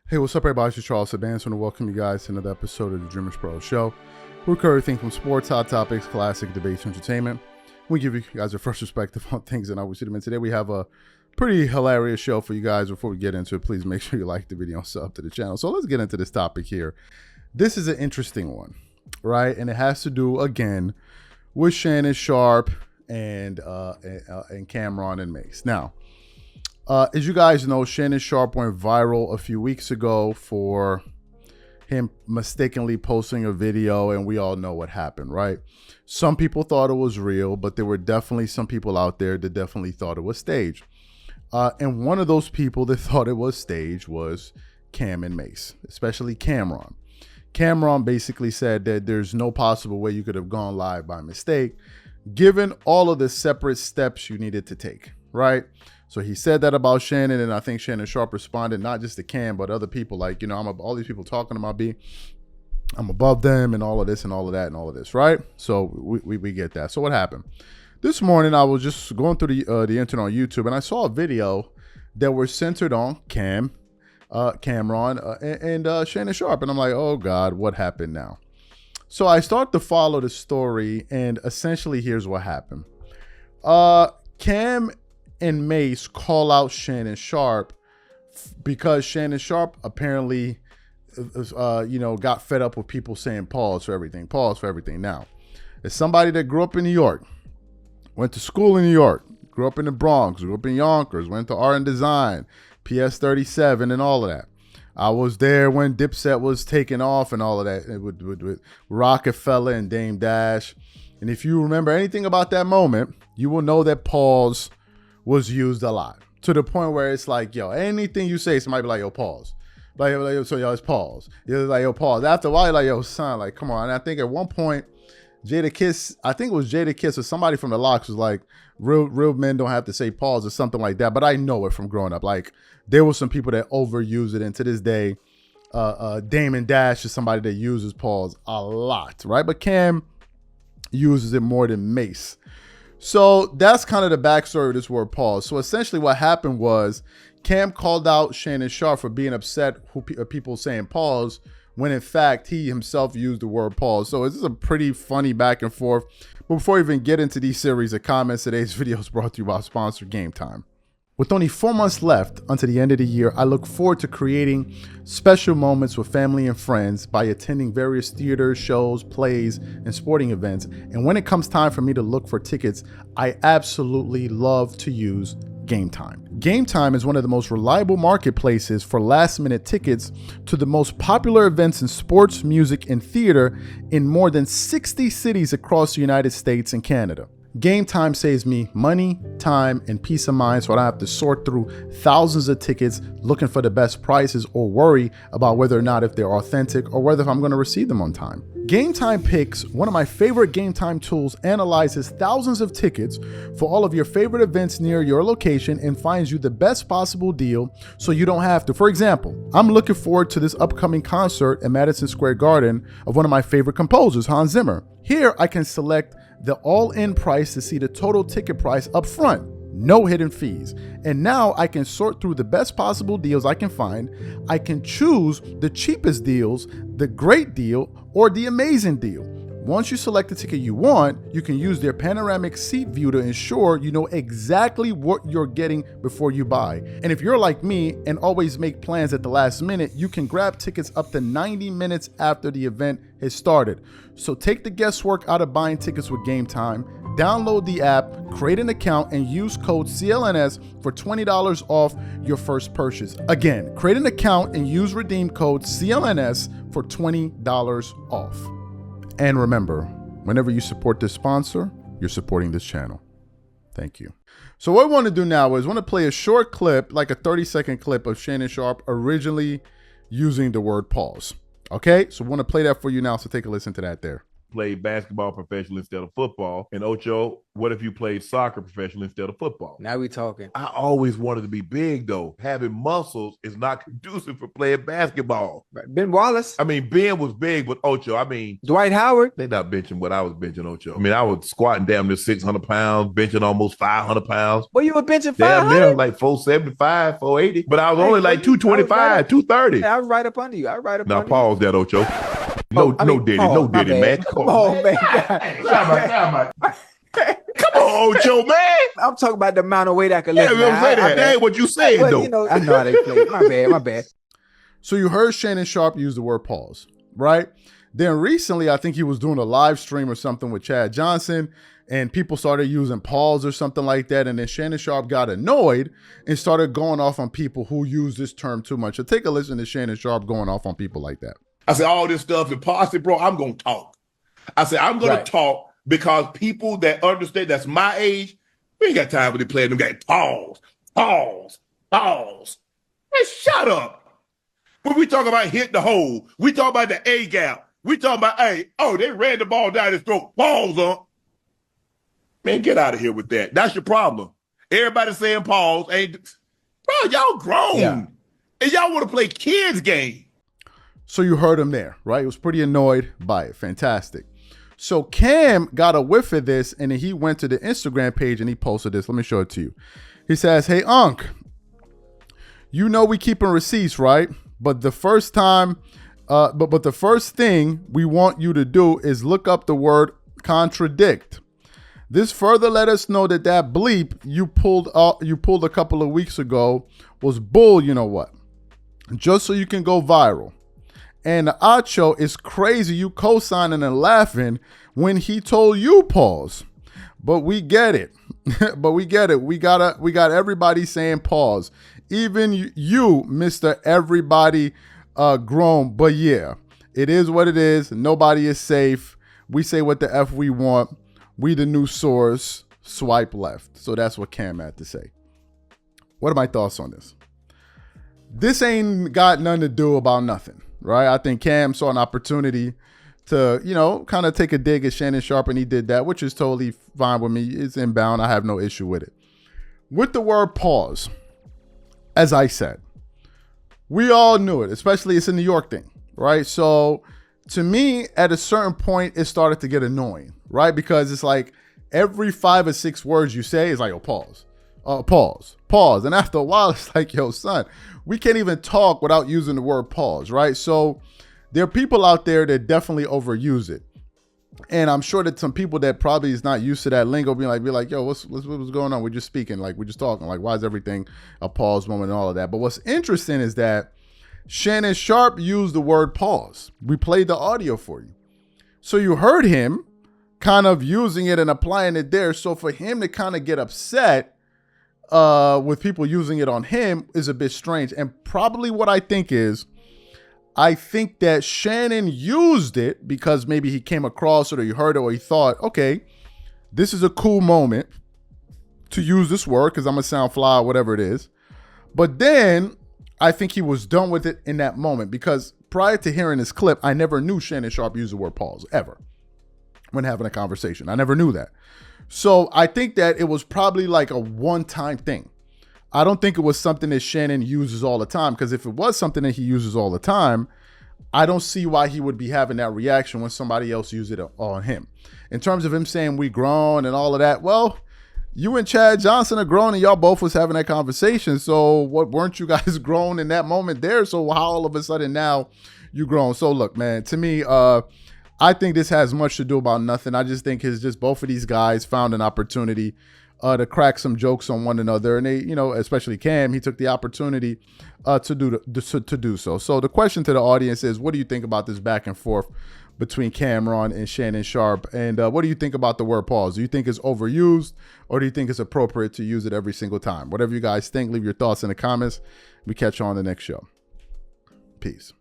Hey, what's up, everybody? It's Charles Advance. I want to welcome you guys to another episode of the DREAMERSPRO show. We cover everything from sports, hot topics, classic debates, entertainment. We give you guys a fresh perspective on things and how we see them. And today we have a pretty hilarious show for you guys. Before we get into it, please make sure you like the video and sub to the channel. So let's get into this topic here. This is an interesting one, right? And it has to do, again, with Shannon Sharpe and Cameron and Mace. Now, as you guys know, Shannon Sharpe went viral a few weeks ago for him mistakenly posting a video, and we all know what happened, right? Some people thought it was real, but there were definitely some people out there that definitely thought it was staged. And one of those people that thought it was staged was Cam and Mace, especially Cameron. Cameron basically said that there's no possible way you could have gone live by mistake, given all of the separate steps you needed to take, right? So he said that about Shannon, and I think Shannon Sharpe responded, not just to Cam, but other people, like, you know, all these people talking about me, I'm above them, and all of this and all of that and all of this, right? So we get that. So what happened? This morning, I was just going through the internet on YouTube, and I saw a video that was centered on Cameron, and Shannon Sharpe, and I'm like, oh God, what happened now? So I start to follow the story, and essentially here's what happened. Cam and Mace call out Shannon Sharpe because Shannon Sharpe apparently, got fed up with people saying pause for everything. Now, as somebody that grew up in New York, went to school in New York, grew up in the Bronx, grew up in Yonkers, went to art and design, PS 37 and all of that. I was there when Dipset was taking off and all of that with Rockefeller and Dame Dash. And if you remember anything about that moment, you will know that pause was used a lot, to the point where it's like, yo, anything you say, somebody be like, yo, pause. Like, so yo, it's pause. You're like, yo, pause. After a while, you're like, yo, son, like, come on. And I think at one point, Jada Kiss or somebody from the Locks was like, real men don't have to say pause or something like that. But I know it from growing up. Like, there were some people that overuse it. And to this day, Damon Dash is somebody that uses pause a lot, right? But Cam uses it more than Mace. So that's kind of the backstory of this word pause. So essentially what happened was Cam called out Shannon Sharpe for being upset with people saying pause, when in fact he himself used the word pause. So this is a pretty funny back and forth. But before we even get into these series of comments, today's video is brought to you by sponsor Game Time. With only 4 months left until the end of the year, I look forward to creating special moments with family and friends by attending various theaters, shows, plays, and sporting events. And when it comes time for me to look for tickets, I absolutely love to use Game Time. Game Time is one of the most reliable marketplaces for last-minute tickets to the most popular events in sports, music, and theater in more than 60 cities across the United States and Canada. Game Time saves me money, time, and peace of mind, so I don't have to sort through thousands of tickets looking for the best prices or worry about whether or not if they're authentic or whether I'm going to receive them on time. Game Time Picks, one of my favorite Game Time tools, analyzes thousands of tickets for all of your favorite events near your location and finds you the best possible deal so you don't have to. For example, I'm looking forward to this upcoming concert at Madison Square Garden of one of my favorite composers, Hans Zimmer. Here I can select the all-in price to see the total ticket price up front, no hidden fees. And now I can sort through the best possible deals I can find. I can choose the cheapest deals, the great deal, or the amazing deal. Once you select the ticket you want, you can use their panoramic seat view to ensure you know exactly what you're getting before you buy. And if you're like me and always make plans at the last minute, you can grab tickets up to 90 minutes after the event has started. So take the guesswork out of buying tickets with Game Time. Download the app, create an account, and use code CLNS for $20 off your first purchase. Again, create an account and use redeem code CLNS for $20 off. And remember, whenever you support this sponsor, you're supporting this channel. Thank you. So what I want to do now is I want to play a short clip, like a 30-second clip of Shannon Sharpe originally using the word pause. Okay, so I want to play that for you now, so take a listen to that there. played basketball professionally instead of football? And Ocho, what if you played soccer professionally instead of football? Now we talking. I always wanted to be big, though. Having muscles is not conducive for playing basketball. Ben Wallace. I mean, Ben was big, but Ocho, I mean, Dwight Howard. They're not benching what I was benching, Ocho. I mean, I was squatting damn near 600 pounds, benching almost 500 pounds. Well, you were benching 500? Damn near like 475, 480. But I was only like 225, 230. I was right up under you. Now, pause that, Ocho. No Diddy, man. Come on, man. Come on, Ocho, man. I'm talking about the amount of weight I could lift. Yeah, I'm saying that. That ain't what you said, though. You know, I know how they play. My bad. So you heard Shannon Sharpe use the word pause, right? Then recently, I think he was doing a live stream or something with Chad Johnson, and people started using pause or something like that. And then Shannon Sharpe got annoyed and started going off on people who use this term too much. So take a listen to Shannon Sharpe going off on people like that. I said, all this stuff and pause it, bro, I'm going to talk. I said, I'm going to talk because people that understand that's my age, we ain't got time for the playing them guys. Pause. Man, shut up. When we talk about hit the hole, we talk about the A gap. We talking about, they ran the ball down his throat. Pause up. Man, get out of here with that. That's your problem. Everybody saying pause. Bro, y'all grown. Yeah. And y'all want to play kids game. So you heard him there, right? He was pretty annoyed by it. Fantastic. So Cam got a whiff of this, and then he went to the Instagram page and he posted this. Let me show it to you. He says, "Hey, Unc, you know we keeping receipts, right? But the first time... but the first thing we want you to do is look up the word contradict. This further let us know that bleep you pulled a couple of weeks ago was bull, you know what? Just so you can go viral. And Acho is crazy you co-signing and laughing when he told you pause. But we get it. We got everybody saying pause. Even you, Mr. Everybody grown, but yeah, it is what it is. Nobody is safe. We say what the F we want. We the new source. Swipe left. So that's what Cam had to say. What are my thoughts on this? This ain't got nothing to do about nothing, right? I think Cam saw an opportunity to, kind of take a dig at Shannon Sharpe, and he did that, which is totally fine with me. It's inbound. I have no issue with it. With the word pause, as I said, we all knew it, especially it's a New York thing, right? So to me, at a certain point, it started to get annoying, right? Because it's like every 5 or 6 words you say is like, oh, pause. And after a while, it's like, yo, son, we can't even talk without using the word pause, right? So there are people out there that definitely overuse it. And I'm sure that some people that probably is not used to that lingo be like, yo, what's going on? We're just speaking, like we're just talking. Like, why is everything a pause moment and all of that? But what's interesting is that Shannon Sharpe used the word pause. We played the audio for you. So you heard him kind of using it and applying it there. So for him to kind of get upset with people using it on him is a bit strange. And probably what I think is, I think that Shannon used it because maybe he came across it or he heard it or he thought, okay, this is a cool moment to use this word because I'm going to sound fly or whatever it is. But then I think he was done with it in that moment because prior to hearing this clip, I never knew Shannon Sharpe used the word pause ever when having a conversation. I never knew that. So I think that it was probably like a one-time thing. I don't think it was something that Shannon uses all the time, because if it was something that he uses all the time, I don't see why he would be having that reaction when somebody else used it on him. In terms of him saying we grown and all of that, well, you and Chad Johnson are grown and y'all both was having that conversation. So what, weren't you guys grown in that moment there? So how all of a sudden now you grown? So look, man, to me, I think this has much to do about nothing. I just think it's just both of these guys found an opportunity to crack some jokes on one another. And they, especially Cam, he took the opportunity to do so. So the question to the audience is, what do you think about this back and forth between Cameron and Shannon Sharpe? And what do you think about the word pause? Do you think it's overused, or do you think it's appropriate to use it every single time? Whatever you guys think, leave your thoughts in the comments. We catch you on the next show. Peace.